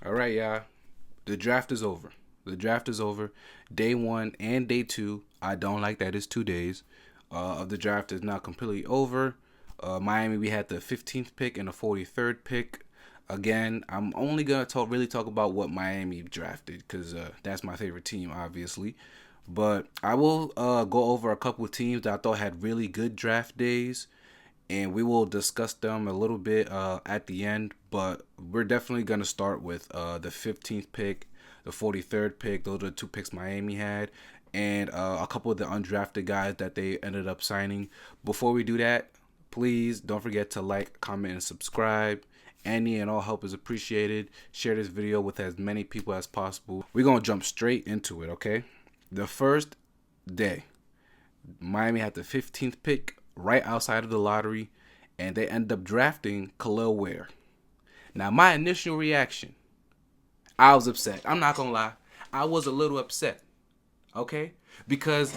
All right, y'all. The draft is over. The draft is over. Day one and day two. I don't like that it's 2 days. Of the draft is now completely over. Miami, we had the 15th pick and the 43rd pick. Again, I'm only gonna really talk about what Miami drafted because that's my favorite team, obviously. But I will go over a couple of teams that I thought had really good draft days, and we will discuss them a little bit at the end. But we're definitely gonna start with the 15th pick, the 43rd pick. Those are the two picks Miami had, and a couple of the undrafted guys that they ended up signing. Before we do that, please don't forget to like, comment, and subscribe. Any and all help is appreciated. Share this video with as many people as possible. We're gonna jump straight into it, okay? The first day, Miami had the 15th pick right outside of the lottery, and they end up drafting Khalil Ware. Now, my initial reaction, I was upset. I'm not gonna lie, I was a little upset. Okay, because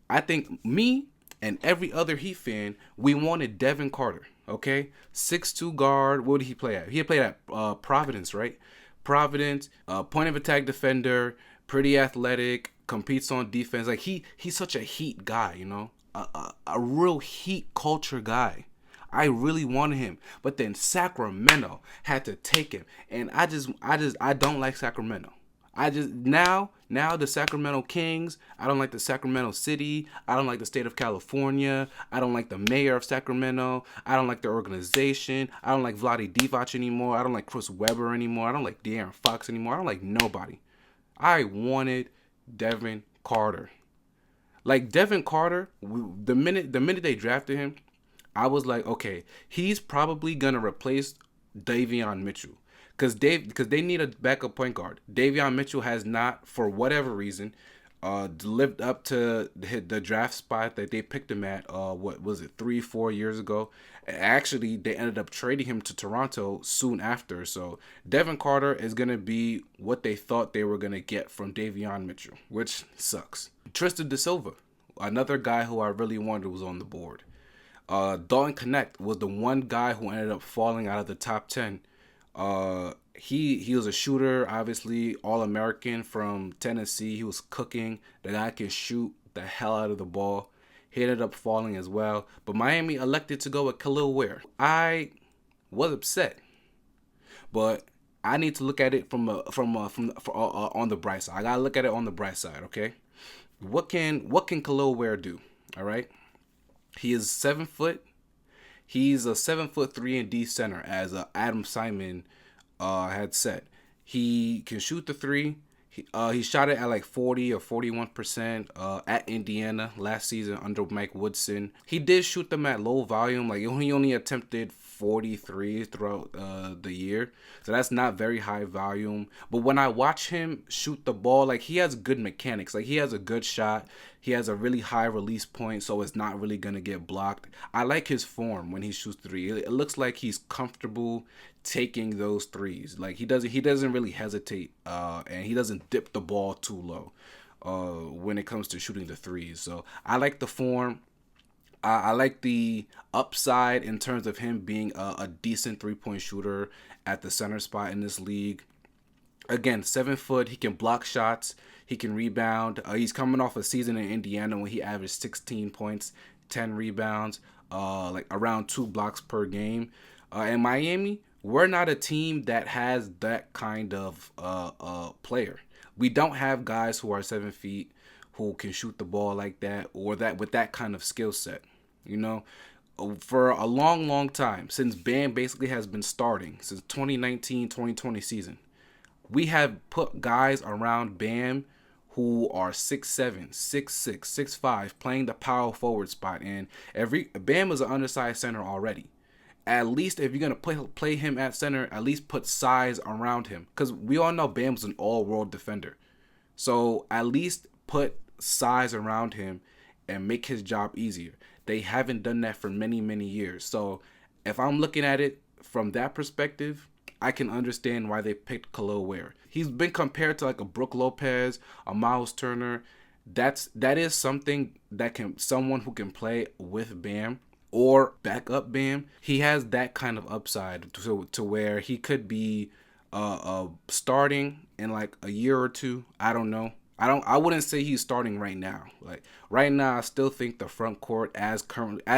I think me and every other Heat fan, we wanted Devin Carter. Okay, 6'2" guard. What did he play at? He played at Providence, right? Providence, point of attack defender, pretty athletic, competes on defense. Like he's such a Heat guy, a real Heat culture guy. I really wanted him, but then Sacramento had to take him, and I don't like Sacramento. I just now the Sacramento Kings. I don't like the Sacramento City. I don't like the state of California. I don't like the mayor of Sacramento. I don't like the organization. I don't like Vlade Divac anymore. I don't like Chris Webber anymore. I don't like De'Aaron Fox anymore. I don't like nobody. I wanted Devin Carter. Like Devin Carter, the minute they drafted him, I was like, okay, he's probably gonna replace Davion Mitchell, because they need a backup point guard. Davion Mitchell has not, for whatever reason, lived up to the draft spot that they picked him at. What was it, 3-4 years ago? Actually, they ended up trading him to Toronto soon after. So Devin Carter is gonna be what they thought they were gonna get from Davion Mitchell, which sucks. Tristan Da Silva, another guy who I really wanted, was on the board. Dalton Connect was the one guy who ended up falling out of the top 10. He was a shooter, obviously All American from Tennessee. He was cooking. The guy can shoot the hell out of the ball. He ended up falling as well. But Miami elected to go with Khalil Ware. I was upset, but I need to look at it on the bright side. I gotta look at it on the bright side. Okay, what can Khalil Ware do? All right, he is 7 foot. He's a 7'3" and D center, as Adam Simon had said. He can shoot the three. He shot it at like 40 or 41% at Indiana last season under Mike Woodson. He did shoot them at low volume. Like he only attempted 43 throughout the year, so that's not very high volume. But when I watch him shoot the ball, like he has good mechanics. Like he has a good shot. He has a really high release point, so it's not really gonna get blocked. I like his form when he shoots three. It looks like he's comfortable taking those threes. Like he doesn't really hesitate, and he doesn't dip the ball too low when it comes to shooting the threes. So I like the form. I like the upside in terms of him being a decent 3-point shooter at the center spot in this league. Again, 7 foot, he can block shots, he can rebound. He's coming off a season in Indiana when he averaged 16 points, 10 rebounds, like around 2 blocks per game. In Miami, we're not a team that has that kind of player. We don't have guys who are 7 feet who can shoot the ball like that, or that with that kind of skill set. You know, for a long, long time, since Bam basically has been starting, since 2019-2020 season, we have put guys around Bam who are 6'7", 6'6", 6'5", playing the power forward spot. And Bam is an undersized center already. At least if you're gonna play him at center, at least put size around him, because we all know Bam's an all-world defender. So at least put size around him and make his job easier. They haven't done that for many, many years. So if I'm looking at it from that perspective, I can understand why they picked Khalil Ware. He's been compared to like a Brook Lopez, a Miles Turner. That is something that someone who can play with Bam or back up Bam. He has that kind of upside to where he could be starting in like a year or two. I don't know. I wouldn't say he's starting right now. Like right now, I still think the front court as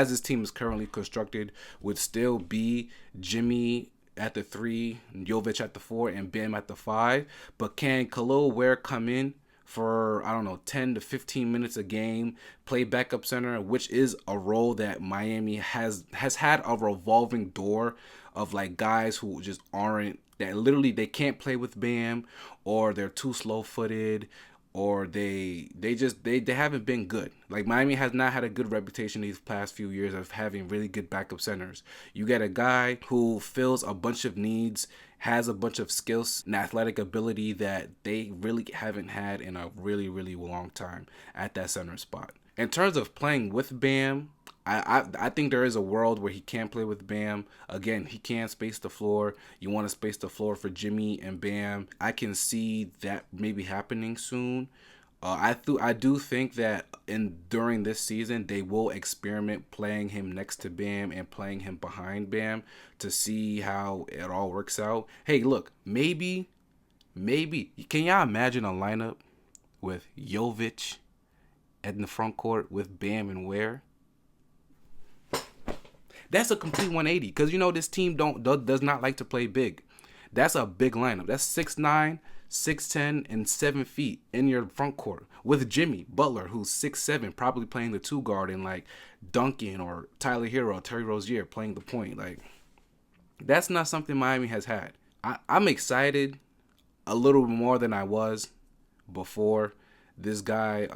his team is currently constructed would still be Jimmy at the 3, Jovic at the 4, and Bam at the 5. But can Khalil Ware come in for, I don't know, 10 to 15 minutes a game, play backup center, which is a role that Miami has had a revolving door of like guys who just aren't, that literally they can't play with Bam, or they're too slow footed, or they haven't been good. Like Miami has not had a good reputation these past few years of having really good backup centers. You get a guy who fills a bunch of needs, has a bunch of skills and athletic ability that they really haven't had in a really, really long time at that center spot. In terms of playing with Bam, I think there is a world where he can play with Bam. Again, he can space the floor. You want to space the floor for Jimmy and Bam. I can see that maybe happening soon. I do think that during this season they will experiment playing him next to Bam and playing him behind Bam to see how it all works out. Hey, look, maybe can y'all imagine a lineup with Jovic in the front court with Bam and Ware? That's a complete 180 because you know this team does not like to play big. That's a big lineup. That's 6'9", 6'10", and 7 feet in your front court with Jimmy Butler, who's 6'7", probably playing the 2 guard, and like Duncan or Tyler Hero, Terry Rozier playing the point. Like that's not something Miami has had. I'm excited a little more than I was before this guy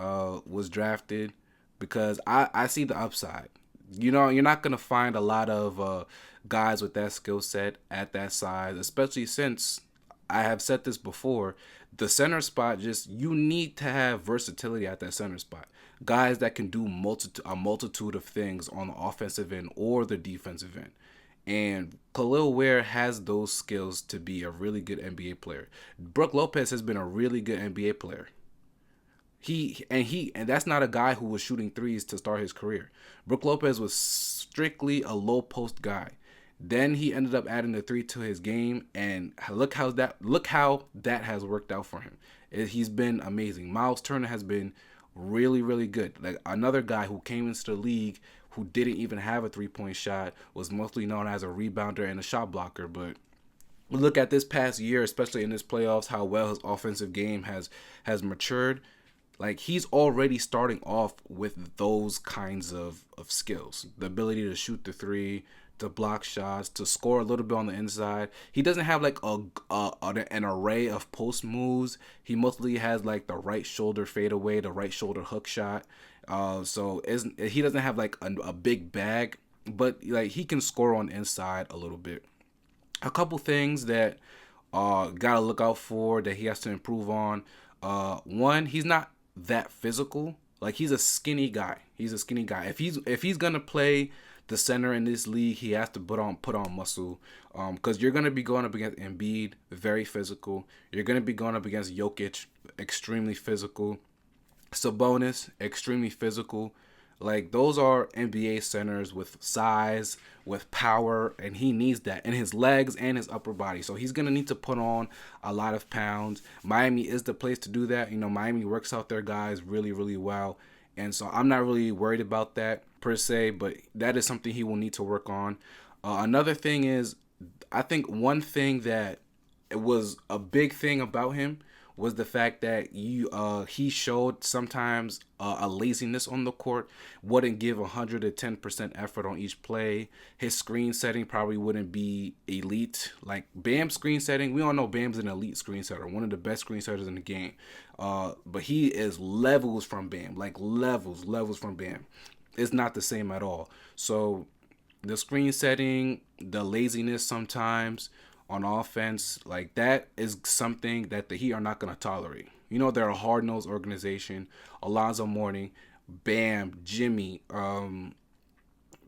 was drafted because I see the upside. You know, you're not going to find a lot of guys with that skill set at that size, especially since I have said this before. The center spot, just you need to have versatility at that center spot. Guys that can do a multitude of things on the offensive end or the defensive end. And Khalil Ware has those skills to be a really good NBA player. Brook Lopez has been a really good NBA player. And that's not a guy who was shooting threes to start his career. Brook Lopez was strictly a low post guy. Then he ended up adding the 3 to his game, and look how that has worked out for him. He's been amazing. Miles Turner has been really, really good. Like another guy who came into the league who didn't even have a 3-point shot, was mostly known as a rebounder and a shot blocker, but look at this past year, especially in this playoffs, how well his offensive game has matured. Like he's already starting off with those kinds of skills. The ability to shoot the 3, to block shots, to score a little bit on the inside. He doesn't have like an array of post moves. He mostly has like the right shoulder fadeaway, the right shoulder hook shot. So he doesn't have like a big bag, but like he can score on the inside a little bit. A couple things that gotta look out for that he has to improve on. One, he's not that physical. Like he's a skinny guy. If he's gonna play the center in this league, he has to put on muscle. Because you're gonna be going up against Embiid, very physical. You're gonna be going up against Jokic, extremely physical. Sabonis, extremely physical. Like those are NBA centers with size, with power, and he needs that in his legs and his upper body. So he's gonna need to put on a lot of pounds. Miami is the place to do that. You know, Miami works out their guys really, really well. And so I'm not really worried about that per se, but that is something he will need to work on. Another thing is, I think one thing that it was a big thing about him was the fact that he showed sometimes a laziness on the court, wouldn't give 110% effort on each play. His screen setting probably wouldn't be elite. Like Bam's screen setting, we all know Bam's an elite screen setter, one of the best screen setters in the game. But he is levels from Bam, like levels from Bam. It's not the same at all. So the screen setting, the laziness sometimes on offense, like that is something that the Heat are not going to tolerate. You know, they're a hard-nosed organization. Alonzo Mourning, Bam, Jimmy,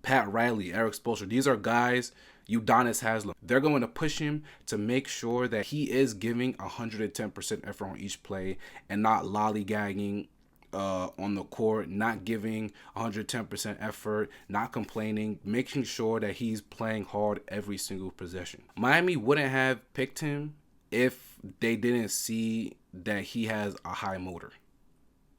Pat Riley, Eric Spoelstra. These are guys, Udonis Haslem. They're going to push him to make sure that he is giving 110% effort on each play and not lollygagging on the court, not giving 110% effort, not complaining, making sure that he's playing hard every single possession. Miami wouldn't have picked him if they didn't see that he has a high motor,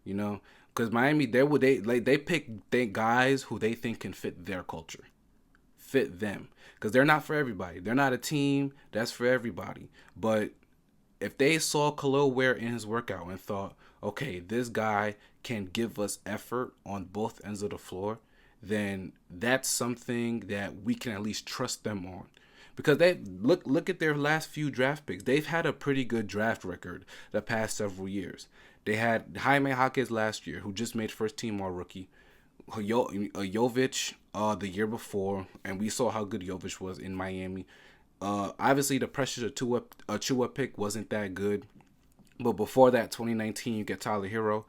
you know, because Miami they pick guys who they think can fit their culture, fit them, because they're not for everybody. They're not a team that's for everybody. But if they saw Khalil Ware in his workout and thought, okay, this guy can give us effort on both ends of the floor, then that's something that we can at least trust them on. Because they look at their last few draft picks. They've had a pretty good draft record the past several years. They had Jaime Jaquez last year, who just made first team all rookie. Jovic the year before, and we saw how good Jovic was in Miami. Obviously, the Precious Achiuwa pick wasn't that good. But before that, 2019, you get Tyler Hero.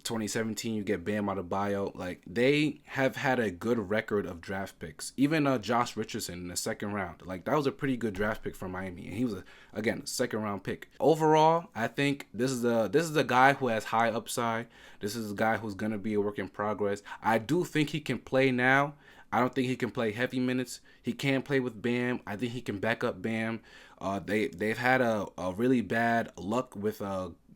2017, you get Bam Adebayo. Like, they have had a good record of draft picks. Even Josh Richardson in the second round. Like, that was a pretty good draft pick for Miami. And he was, again, a second round pick. Overall, I think this is a guy who has high upside. This is a guy who's going to be a work in progress. I do think he can play now. I don't think he can play heavy minutes. He can play with Bam. I think he can back up Bam. They've had a really bad luck with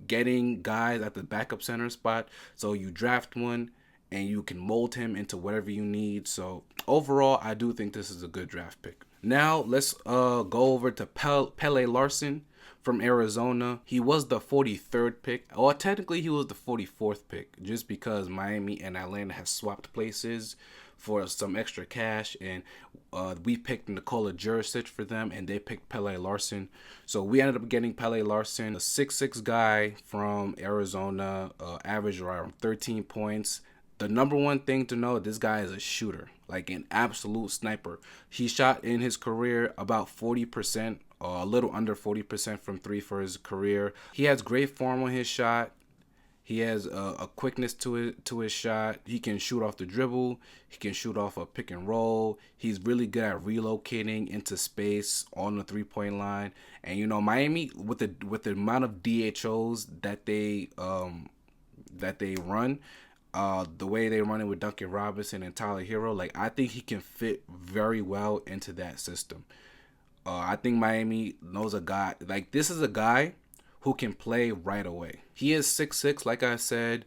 getting guys at the backup center spot. So you draft one and you can mold him into whatever you need. So overall, I do think this is a good draft pick. Now let's go over to Pele Larson from Arizona. He was the 43rd pick. Or technically he was the 44th pick, just because Miami and Atlanta has swapped places for some extra cash, and we picked Nikola Jurisic for them, and they picked Pele Larson. So we ended up getting Pele Larson, a 6'6" guy from Arizona, averaged around 13 points. The number one thing to know, this guy is a shooter, like an absolute sniper. He shot in his career about 40%, a little under 40% from three for his career. He has great form on his shot. He has a quickness to his shot. He can shoot off the dribble. He can shoot off a pick and roll. He's really good at relocating into space on the 3-point line. And you know, Miami, with the amount of DHOs that they run, the way they run it with Duncan Robinson and Tyler Hero, like, I think he can fit very well into that system. I think Miami knows a guy. Like, this is a guy who can play right away. He is 6'6", like I said.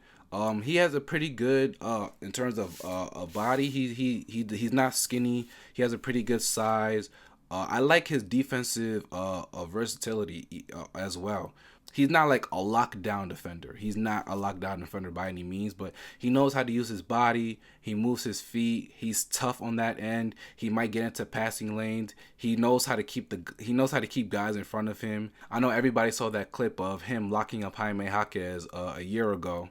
He has a pretty good in terms of a body. He's not skinny. He has a pretty good size. I like his defensive versatility as well. He's not like a lockdown defender. He's not a lockdown defender by any means, but he knows how to use his body. He moves his feet. He's tough on that end. He might get into passing lanes. He knows how to keep guys in front of him. I know everybody saw that clip of him locking up Jaime Jaquez a year ago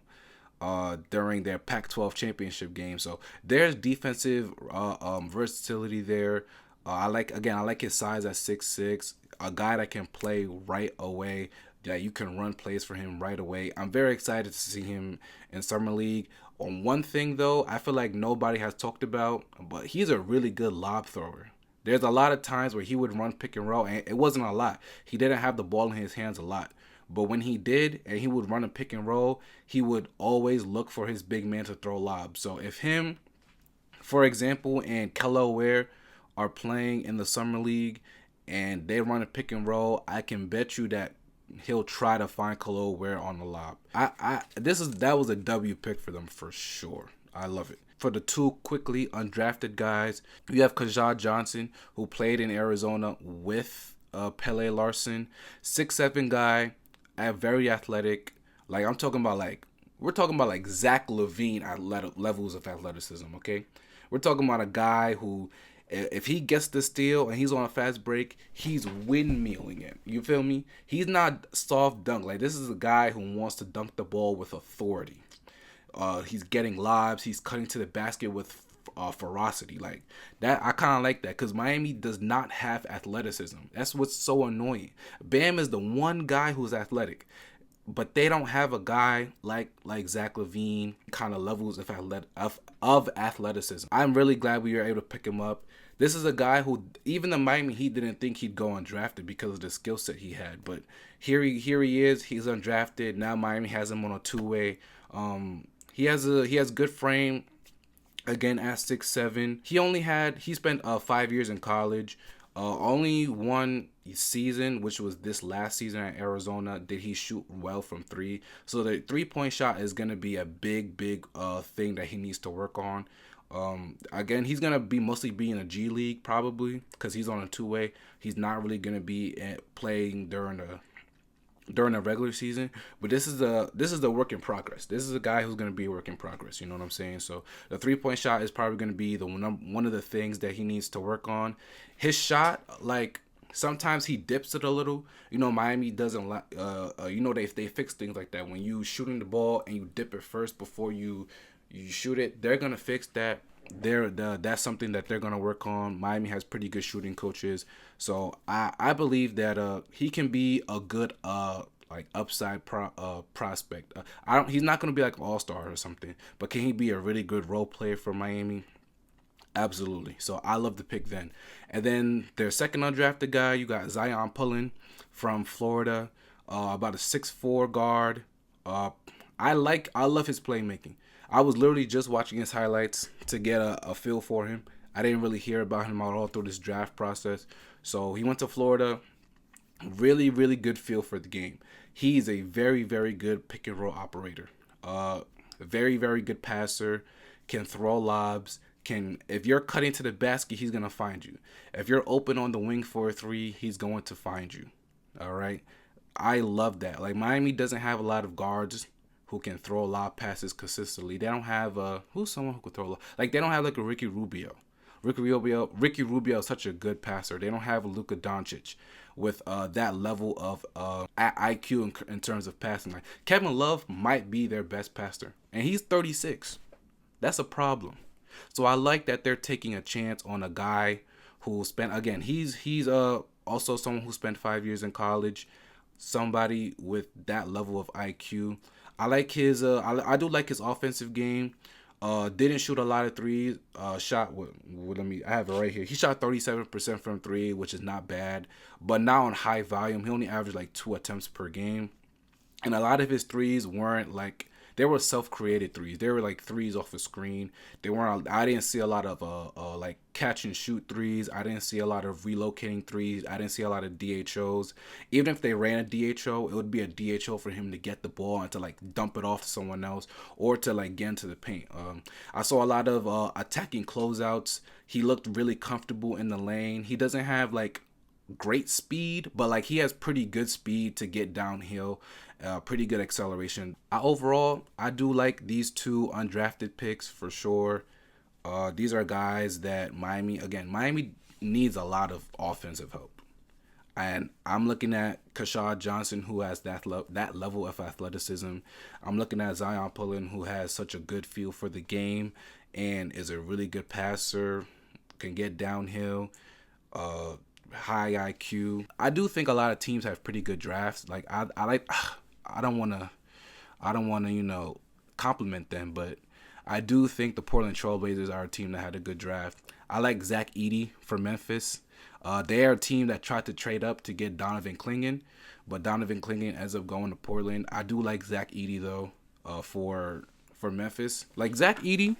during their Pac-12 championship game. So there's defensive versatility there. I like his size at 6'6", a guy that can play right away. Yeah, you can run plays for him right away. I'm very excited to see him in Summer League. On one thing, though, I feel like nobody has talked about, but he's a really good lob thrower. There's a lot of times where he would run pick and roll, and it wasn't a lot. He didn't have the ball in his hands a lot. But when he did, and he would run a pick and roll, he would always look for his big man to throw lobs. So if him, for example, and Khalil Ware are playing in the Summer League, and they run a pick and roll, I can bet you that he'll try to find Khalil Ware on the lob. That was a W pick for them for sure. I love it. For the two quickly undrafted guys, you have Kajah Johnson, who played in Arizona with Pele Larson. 6'7" guy, very athletic. Like, we're talking about like Zach LaVine levels of athleticism, okay? We're talking about a guy who, if he gets the steal and he's on a fast break, he's windmilling it. You feel me? He's not soft dunk. Like, this is a guy who wants to dunk the ball with authority. He's getting lobs. He's cutting to the basket with ferocity. Like that, I kind of like that, because Miami does not have athleticism. That's what's so annoying. Bam is the one guy who's athletic, but they don't have a guy like Zach LaVine kind of levels of athleticism. I'm really glad we were able to pick him up. This is a guy who even the Miami Heat didn't think he'd go undrafted because of the skill set he had. But here he is. He's undrafted. Now Miami has him on a two-way. He has good frame. Again, at 6'7". He spent 5 years in college. Only one season, which was this last season at Arizona, did he shoot well from three. So the 3 point shot is gonna be a big thing that he needs to work on. Again, he's gonna be mostly be in a G League probably because he's on a two-way. He's not really gonna be playing during the regular season. But this is the work in progress. This is a guy who's gonna be a work in progress. You know what I'm saying? So the 3 point shot is probably gonna be one of the things that he needs to work on. His shot, like sometimes he dips it a little. You know, Miami doesn't like. They fix things like that. When you shooting the ball and you dip it first before you shoot it, they're gonna fix that. That's something that they're gonna work on. Miami has pretty good shooting coaches, so I believe that he can be a good like upside prospect. I don't He's not gonna be like an all-star or something, but can he be a really good role player for Miami? Absolutely. So I love the pick then. And then their second undrafted guy, you got Zion Pullen from Florida, about a 6'4" guard. Uh, I love his playmaking. I was literally just watching his highlights to get a feel for him. I didn't really hear about him at all through this draft process. So he went to Florida. Really good feel for the game. He's a very good pick and roll operator. Very good passer. Can throw lobs. Can If you're cutting to the basket, he's gonna find you. If you're open on the wing for a three, he's going to find you. All right. I love that. Like Miami doesn't have a lot of guards who can throw lob passes consistently. They don't have who's someone who can throw like they don't have like a Ricky Rubio. Ricky Rubio is such a good passer. They don't have a Luka Doncic with that level of IQ in terms of passing. Like Kevin Love might be their best passer, and he's 36. That's a problem. So I like that they're taking a chance on a guy who spent again. He's also someone who spent 5 years in college. Somebody with that level of IQ. I like his. I do like his offensive game. Didn't shoot a lot of threes. Shot what let me. I have it right here. He shot 37% from three, which is not bad, but not on high volume. He only averaged like 2 attempts per game, and a lot of his threes weren't like they were self-created threes. They were like threes off a screen. They weren't. I didn't see a lot of like catch and shoot threes. I didn't see a lot of relocating threes. I didn't see a lot of DHOs. Even if they ran a DHO, it would be a DHO for him to get the ball and to like dump it off to someone else or to like get into the paint. I saw a lot of attacking closeouts. He looked really comfortable in the lane. He doesn't have like great speed, but like he has pretty good speed to get downhill, pretty good acceleration. I do like these two undrafted picks for sure. These are guys that Miami needs a lot of offensive help. And I'm looking at Kashad Johnson, who has that level of athleticism. I'm looking at Zion Pullen, who has such a good feel for the game and is a really good passer, can get downhill, high IQ. I do think a lot of teams have pretty good drafts. Like I like, I don't wanna compliment them, but I do think the Portland Trailblazers are a team that had a good draft. I like Zach Edey for Memphis. They are a team that tried to trade up to get Donovan Clingan, but Donovan Clingan ends up going to Portland. I do like Zach Edey though, for Memphis. Like Zach Edey,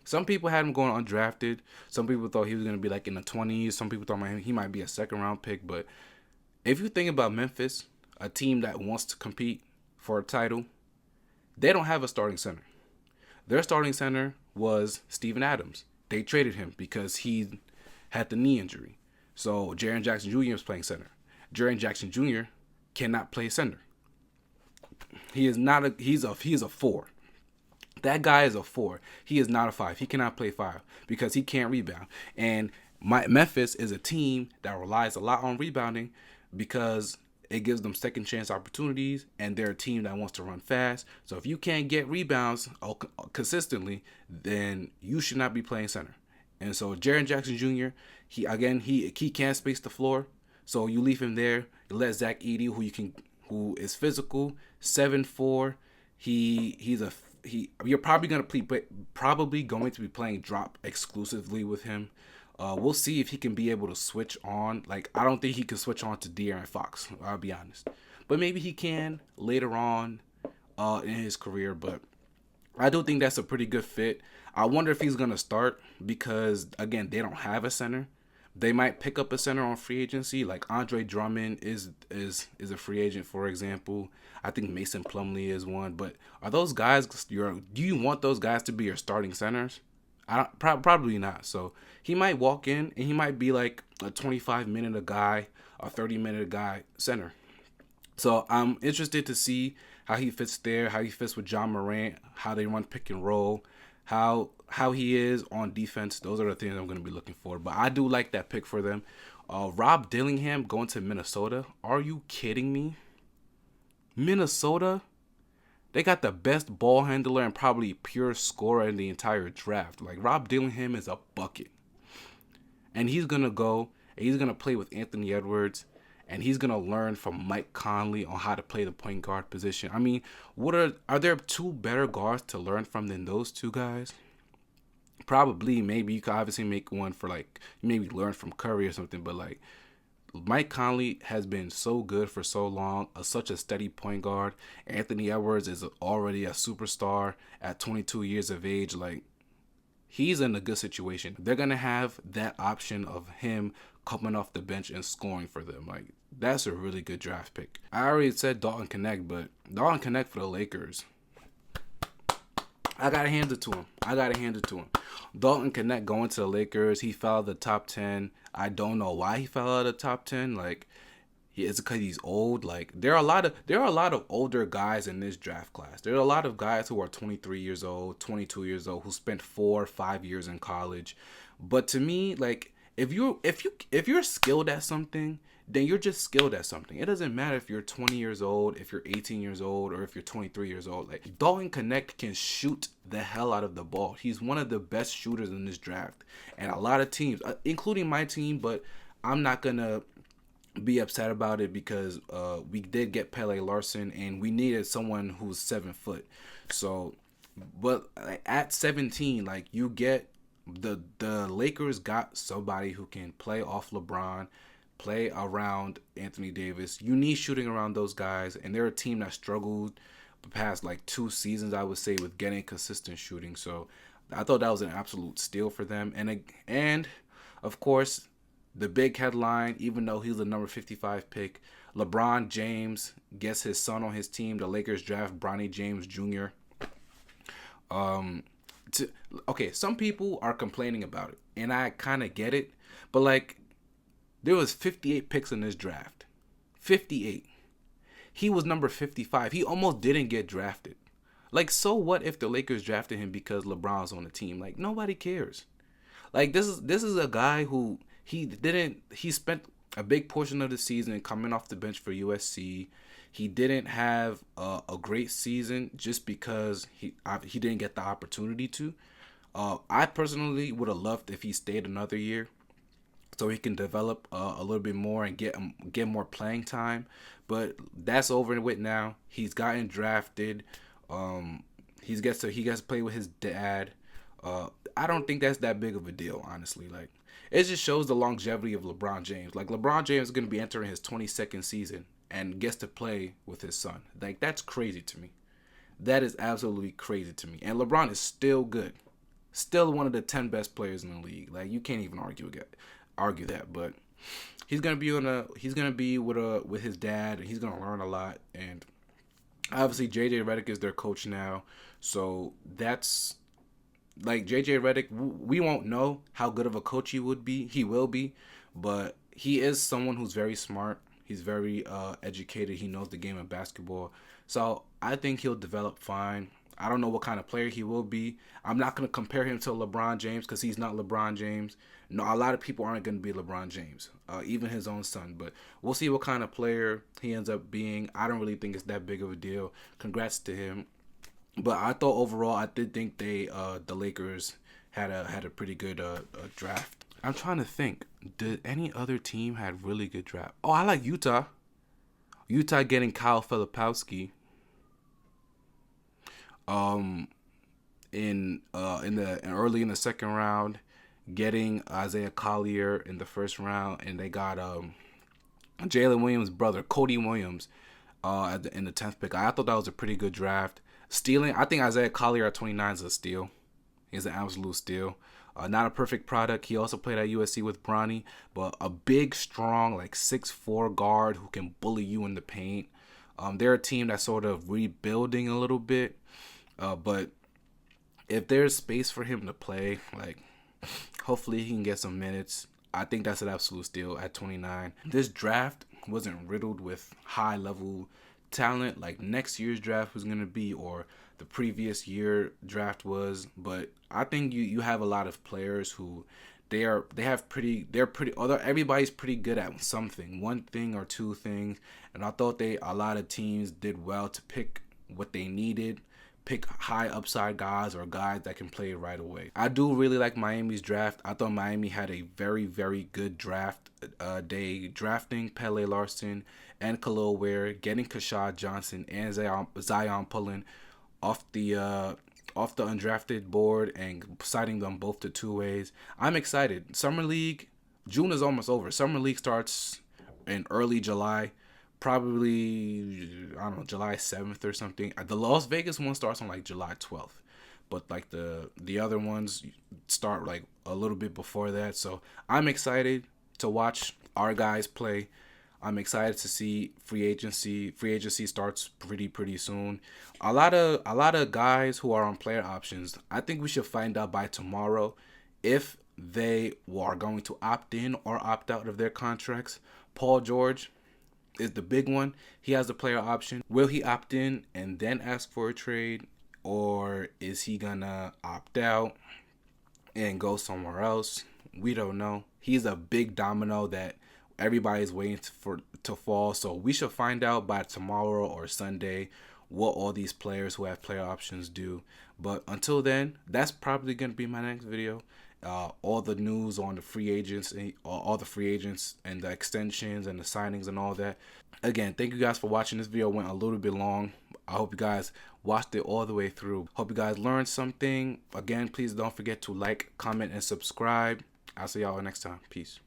some people had him going undrafted. Some people thought he was going to be like in the 20s. Some people thought he might be a second round pick. But if you think about Memphis, a team that wants to compete for a title, they don't have a starting center. Their starting center was Steven Adams. They traded him because he had the knee injury. So Jaren Jackson Jr. is playing center. Jaren Jackson Jr. cannot play center. He is not a he's a 4. That guy is a 4. He is not a 5. He cannot play 5 because he can't rebound. And Memphis is a team that relies a lot on rebounding because it gives them second chance opportunities, and they're a team that wants to run fast. So if you can't get rebounds consistently, then you should not be playing center. And so Jaren Jackson Jr., he can't space the floor. So you leave him there. You let Zach Edey, who is physical, 7'4". You're probably going to be playing drop exclusively with him. We'll see if he can be able to switch on. Like, I don't think he can switch on to De'Aaron Fox, I'll be honest. But maybe he can later on in his career. But I do think that's a pretty good fit. I wonder if he's going to start because, again, they don't have a center. They might pick up a center on free agency, like Andre Drummond is a free agent, for example. I think Mason Plumlee is one. But are those guys do you want those guys to be your starting centers? I don't, probably not. So he might walk in and he might be like a 25-minute a guy, a 30-minute a guy center. So I'm interested to see how he fits there, how he fits with John Morant, how they run pick and roll, how he is on defense. Those are the things I'm going to be looking for. But I do like that pick for them. Rob Dillingham going to Minnesota. Are you kidding me? Minnesota? They got the best ball handler and probably pure scorer in the entire draft. Like, Rob Dillingham is a bucket. And he's going to go and he's going to play with Anthony Edwards. And he's going to learn from Mike Conley on how to play the point guard position. I mean, are there two better guards to learn from than those two guys? Probably. Maybe you could obviously make one for, like, maybe learn from Curry or something. But, like, Mike Conley has been so good for so long, such a steady point guard. Anthony Edwards is already a superstar at 22 years of age. Like, he's in a good situation. They're going to have that option of him coming off the bench and scoring for them. Like, that's a really good draft pick. I already said Dalton Knecht, but Dalton Knecht for the Lakers, I got to hand it to him. Dalton Knecht going to the Lakers, he fell out of the top 10. I don't know why he fell out of the top 10. Like, it's because he's old. Like, there are a lot of older guys in this draft class. There are a lot of guys who are 23 years old, 22 years old, who spent 4 or 5 years in college. But to me, like, if you're skilled at something, then you're just skilled at something. It doesn't matter if you're 20 years old, if you're 18 years old, or if you're 23 years old. Like, Dalton Knecht can shoot the hell out of the ball. He's one of the best shooters in this draft. And a lot of teams, including my team, but I'm not going to be upset about it because we did get Pele Larson and we needed someone who's 7 foot. So, but at 17, like, you get the Lakers got somebody who can play off LeBron, play around Anthony Davis. You need shooting around those guys, and they're a team that struggled the past like 2 seasons, I would say, with getting consistent shooting. So I thought that was an absolute steal for them. And of course, the big headline, even though he's the number 55 pick, LeBron James gets his son on his team. The Lakers draft Bronny James Jr. Okay, some people are complaining about it, and I kind of get it, but like, there was 58 picks in this draft. 58. He was number 55. He almost didn't get drafted. Like, so what if the Lakers drafted him because LeBron's on the team? Like, nobody cares. Like, this is a guy who he spent a big portion of the season coming off the bench for USC. He didn't have a great season just because he didn't get the opportunity to. I personally would have loved if he stayed another year so he can develop a little bit more and get more playing time. But that's over and with now. He's gotten drafted. He gets to play with his dad. I don't think that's that big of a deal, honestly. Like, it just shows the longevity of LeBron James. Like, LeBron James is going to be entering his 22nd season and gets to play with his son. Like, that's crazy to me. That is absolutely crazy to me. And LeBron is still good. Still one of the 10 best players in the league. Like, you can't even argue that. But he's gonna be with his dad, and he's gonna learn a lot. And obviously, JJ Redick is their coach now, so that's like JJ Redick. We won't know how good of a coach he will be, but he is someone who's very smart. He's very educated. He knows the game of basketball, so I think he'll develop fine. I don't know what kind of player he will be. I'm not going to compare him to LeBron James because he's not LeBron James. No, a lot of people aren't going to be LeBron James, even his own son. But we'll see what kind of player he ends up being. I don't really think it's that big of a deal. Congrats to him. But I thought overall, I did think the Lakers had a pretty good draft. I'm trying to think. Did any other team had really good draft? Oh, I like Utah. Utah getting Kyle Filipowski. In early in the second round, getting Isaiah Collier in the first round, and they got Jalen Williams' brother, Cody Williams, in the 10th pick. I thought that was a pretty good draft. Stealing, I think Isaiah Collier at 29 is a steal. He's an absolute steal. Not a perfect product. He also played at USC with Bronny, but a big, strong, like 6'4" guard who can bully you in the paint. They're a team that's sort of rebuilding a little bit, but if there's space for him to play, like hopefully he can get some minutes. I think that's an absolute steal at 29. This draft wasn't riddled with high level talent like next year's draft was gonna be or the previous year draft was, but I think you have a lot of players who they're pretty although everybody's pretty good at something, one thing or two things, and I thought a lot of teams did well to pick what they needed, pick high upside guys or guys that can play right away. I do really like Miami's draft. I thought Miami had a very, very good draft day, drafting Pele Larson and Khalil Ware, getting Kashad Johnson and Zion Pullen off the undrafted board and citing them both to two ways. I'm excited. Summer League, June is almost over. Summer League starts in early July. Probably, I don't know, July 7th or something. The Las Vegas one starts on like July 12th. But like the other ones start like a little bit before that. So I'm excited to watch our guys play. I'm excited to see free agency. Free agency starts pretty soon. A lot of guys who are on player options. I think we should find out by tomorrow if they are going to opt in or opt out of their contracts. Paul George is the big one. He has the player option. Will he opt in and then ask for a trade, or is he gonna opt out and go somewhere else? We don't know. He's a big domino that everybody's waiting for to fall. So we should find out by tomorrow or Sunday what all these players who have player options do. But until then, that's probably gonna be my next video. All the news on the free agents, all the free agents and the extensions and the signings and all that. Again, thank you guys for watching. This video went a little bit long. I hope you guys watched it all the way through. Hope you guys learned something. Again, please don't forget to like, comment, and subscribe. I'll see y'all next time. Peace.